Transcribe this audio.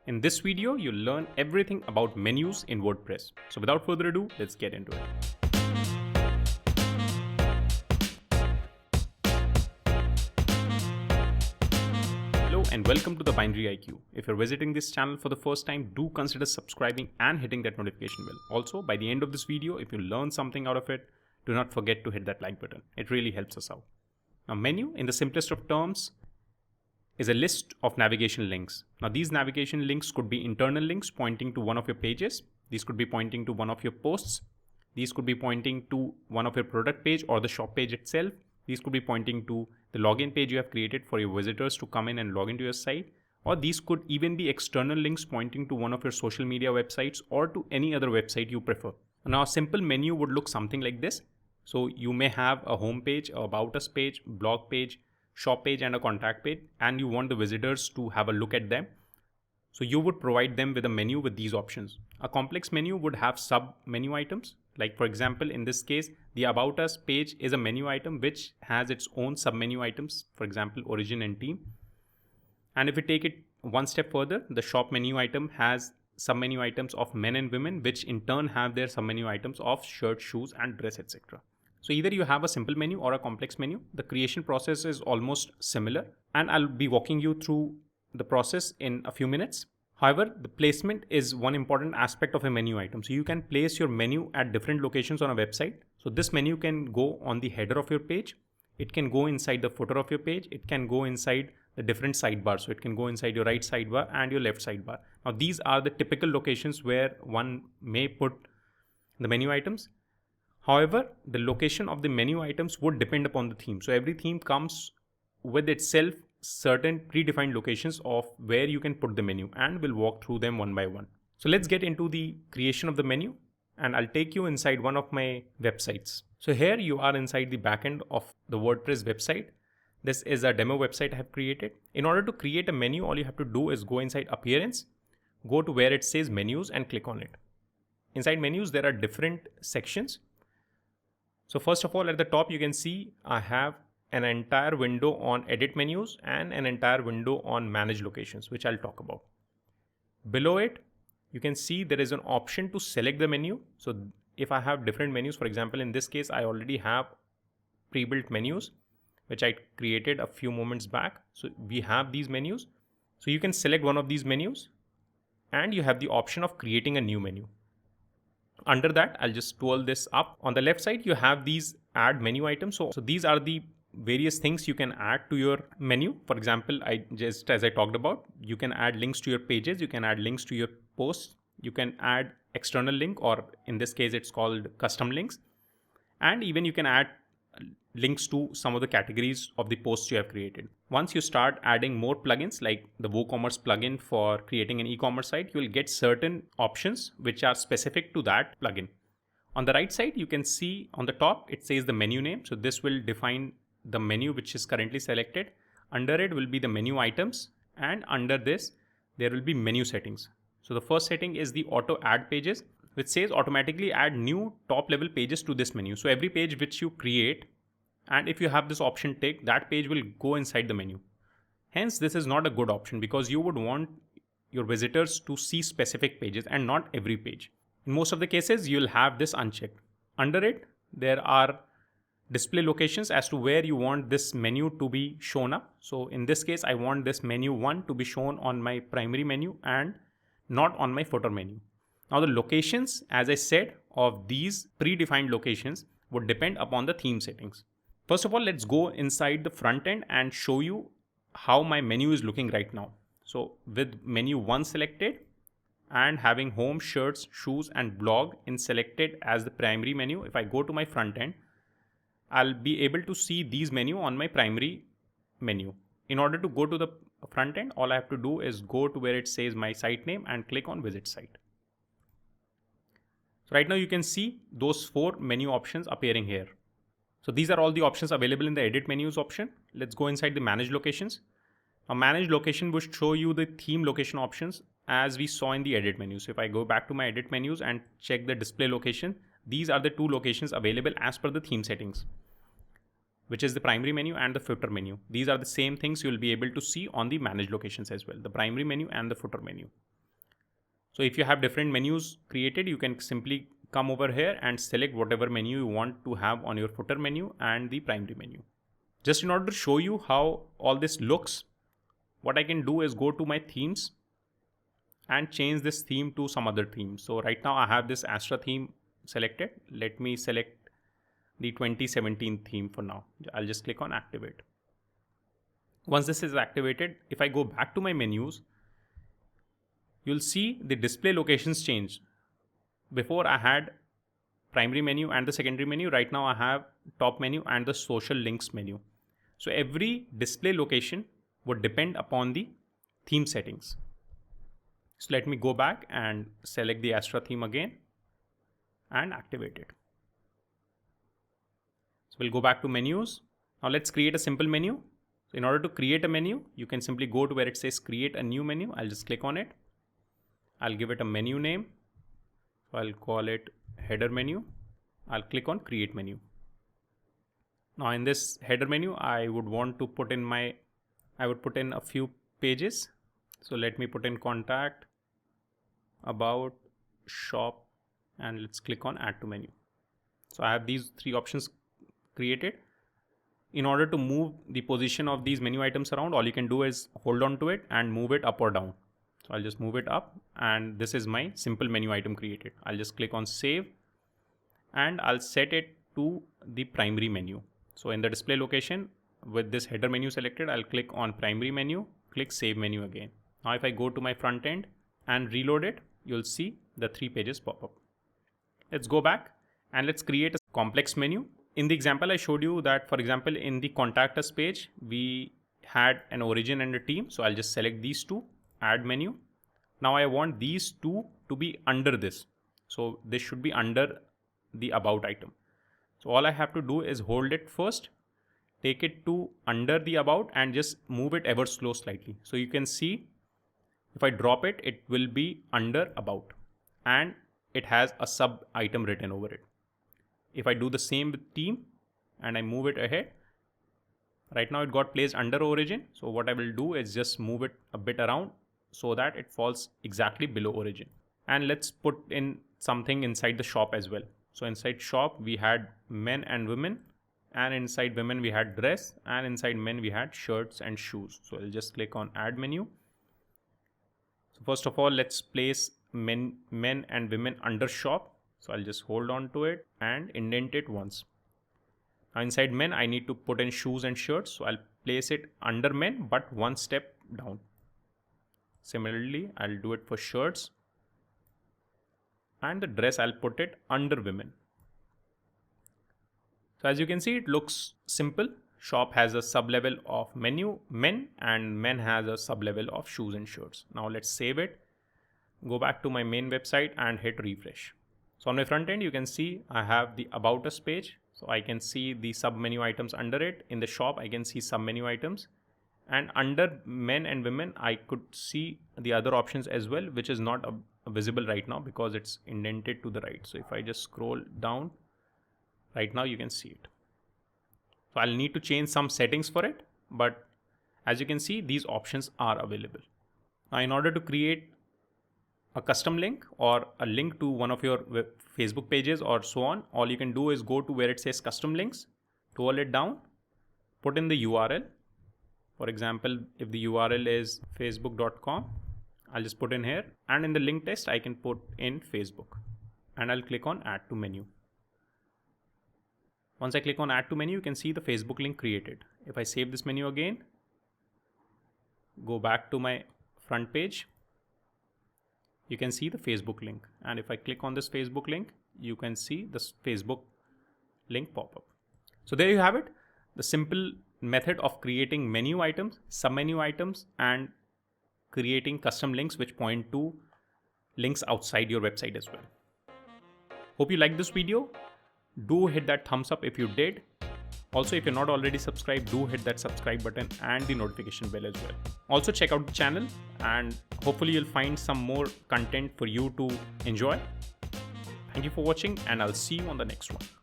In this video, you'll learn everything about menus in WordPress. So without further ado, let's get into it. Hello and welcome to the Binary IQ. If you're visiting this channel for the first time, do consider subscribing and hitting that notification bell. Also, by the end of this video, if you learn something out of it, do not forget to hit that like button. It really helps us out. Now, menu, in the simplest of terms, is a list of navigation links. Now, these navigation links could be internal links pointing to one of your pages. These could be pointing to one of your posts. These could be pointing to one of your product page or the shop page itself. These could be pointing to the login page you have created for your visitors to come in and log into your site. Or these could even be external links pointing to one of your social media websites or to any other website you prefer. Now, a simple menu would look something like this. So you may have a home page, a about us page, blog page, shop page and a contact page, and you want the visitors to have a look at them. So you would provide them with a menu with these options. A complex menu would have sub menu items. Like for example, in this case, the about us page is a menu item which has its own sub menu items, for example, origin and team. And if we take it one step further, the shop menu item has sub menu items of men and women, which in turn have their sub menu items of shirt, shoes and dress, etc. So either you have a simple menu or a complex menu. The creation process is almost similar, and I'll be walking you through the process in a few minutes. However, the placement is one important aspect of a menu item. So you can place your menu at different locations on a website. So this menu can go on the header of your page. It can go inside the footer of your page. It can go inside the different sidebars. So it can go inside your right sidebar and your left sidebar. Now these are the typical locations where one may put the menu items. However, the location of the menu items would depend upon the theme. So every theme comes with itself certain predefined locations of where you can put the menu, and we'll walk through them one by one. So let's get into the creation of the menu, and I'll take you inside one of my websites. So here you are inside the backend of the WordPress website. This is a demo website I have created. In order to create a menu, all you have to do is go inside Appearance, go to where it says Menus and click on it. Inside Menus, there are different sections. So first of all, at the top, you can see I have an entire window on edit menus and an entire window on manage locations, which I'll talk about. Below it, you can see there is an option to select the menu. So if I have different menus, for example, in this case, I already have pre-built menus, which I created a few moments back. So we have these menus. So you can select one of these menus and you have the option of creating a new menu. Under that, I'll just scroll this up. On the left side, you have these add menu items. So these are the various things you can add to your menu. For example, as I talked about, you can add links to your pages. You can add links to your posts. You can add external link, or in this case, it's called custom links. And even you can add links to some of the categories of the posts you have created. Once you start adding more plugins like the WooCommerce plugin for creating an e-commerce site, you will get certain options which are specific to that plugin. On the right side, you can see on the top, it says the menu name. So this will define the menu which is currently selected. Under it will be the menu items, and under this, there will be menu settings. So the first setting is the auto add pages, which says automatically add new top level pages to this menu. So every page which you create, and if you have this option ticked, that page will go inside the menu. Hence, this is not a good option because you would want your visitors to see specific pages and not every page. In most of the cases, you'll have this unchecked. Under it, there are display locations as to where you want this menu to be shown up. So in this case, I want this menu 1 to be shown on my primary menu and not on my footer menu. Now the locations, as I said, of these predefined locations would depend upon the theme settings. First of all, let's go inside the front end and show you how my menu is looking right now. So with menu 1 selected and having home, shirts, shoes and blog in selected as the primary menu, if I go to my front end, I'll be able to see these menu on my primary menu. In order to go to the front end, all I have to do is go to where it says my site name and click on visit site. So right now you can see those 4 menu options appearing here. So these are all the options available in the edit menus option. Let's go inside the manage locations. Now manage location will show you the theme location options as we saw in the edit menu. So if I go back to my edit menus and check the display location, these are the 2 locations available as per the theme settings, which is the primary menu and the footer menu. These are the same things you'll be able to see on the manage locations as well, the primary menu and the footer menu. So if you have different menus created, you can simply come over here and select whatever menu you want to have on your footer menu and the primary menu. Just in order to show you how all this looks, what I can do is go to my themes and change this theme to some other theme. So right now I have this Astra theme selected. Let me select the 2017 theme for now. I'll just click on activate. Once this is activated, if I go back to my menus, you'll see the display locations change. Before I had primary menu and the secondary menu. Right now I have top menu and the social links menu. So every display location would depend upon the theme settings. So let me go back and select the Astra theme again and activate it. So we'll go back to menus. Now let's create a simple menu. So in order to create a menu, you can simply go to where it says create a new menu. I'll just click on it. I'll give it a menu name. So I'll call it header menu. I'll click on create menu. Now in this header menu, I would put in a few pages. So let me put in contact, about, shop, and let's click on add to menu. So I have these three options created. In order to move the position of these menu items around, all you can do is hold on to it and move it up or down. So I'll just move it up, and this is my simple menu item created. I'll just click on save and I'll set it to the primary menu. So in the display location with this header menu selected, I'll click on primary menu, click save menu again. Now if I go to my front end and reload it, you'll see the 3 pages pop up. Let's go back and let's create a complex menu. In the example I showed you that, for example, in the contact us page, we had an origin and a team. So I'll just select these two, add menu. Now I want these two to be under this. So this should be under the about item. So all I have to do is hold it first, take it to under the about and just move it ever so slightly. So you can see if I drop it, it will be under about and it has a sub item written over it. If I do the same with team and I move it ahead, right now it got placed under origin. So what I will do is just move it a bit around so that it falls exactly below origin. And let's put in something inside the shop as well. So inside shop, we had men and women, and inside women we had dress, and inside men we had shirts and shoes. So I'll just click on add menu. So first of all, let's place men and women under shop. So I'll just hold on to it and indent it once. Now inside men, I need to put in shoes and shirts. So I'll place it under men, but one step down. Similarly, I'll do it for shirts. And the dress, I'll put it under women. So as you can see, it looks simple. Shop has a sub-level of menu, men, and men has a sub-level of shoes and shirts. Now let's save it. Go back to my main website and hit refresh. So on my front end, you can see I have the about us page. So I can see the sub-menu items under it. In the shop, I can see sub-menu items. And under men and women, I could see the other options as well, which is not visible right now because it's indented to the right. So if I just scroll down, right now you can see it. So I'll need to change some settings for it, but as you can see, these options are available. Now in order to create a custom link or a link to one of your Facebook pages or so on, all you can do is go to where it says custom links, scroll it down, put in the URL. For example, if the URL is facebook.com, I'll just put in here, and in the link text, I can put in Facebook and I'll click on add to menu. Once I click on add to menu, you can see the Facebook link created. If I save this menu again, go back to my front page, you can see the Facebook link. And if I click on this Facebook link, you can see this Facebook link pop up. So there you have it. The simple method of creating menu items, sub-menu items, and creating custom links which point to links outside your website as well. Hope you liked this video. Do hit that thumbs up if you did. Also, if you're not already subscribed, do hit that subscribe button and the notification bell as well. Also, check out the channel and hopefully you'll find some more content for you to enjoy. Thank you for watching and I'll see you on the next one.